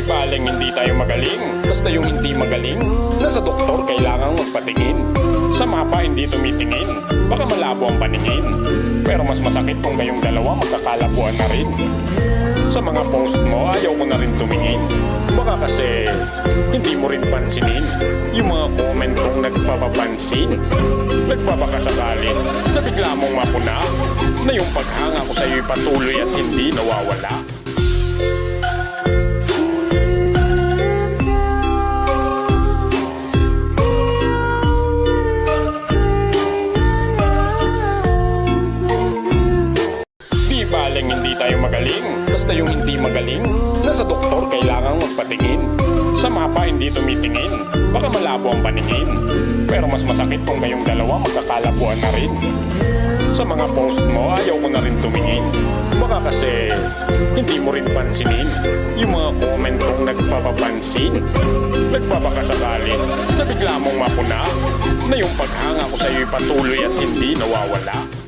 Di baling hindi tayo magaling, basta yung hindi magaling, nasa doktor kailangang magpatingin. Sa mapa hindi tumitingin, baka malabo ang paningin. Pero mas masakit kung kayong dalawa magkakalabuan na rin. Sa mga post mo ayaw ko na rin tumingin, baka kasi hindi mo rin pansinin yung mga comment kong nagpapapansin. Nagpapakasakalin na bigla mong mapuna, na yung paghanga ko sa'yo'y patuloy at hindi nawawala. Di baling hindi tayo magaling, basta yung hindi magaling, nasa doktor kailangang magpatingin. Sa mapa hindi tumitingin, baka malabo ang paningin. Pero mas masakit kung kayong dalawa magkakalabuan na rin. Sa mga post mo ayaw ko na rin tumingin, baka kasi hindi mo rin pansinin yung mga comment kong nagpapapansin. Nagpapakasakalin na bigla mong mapuna, na yung paghanga ko sa'yo'y patuloy at hindi nawawala.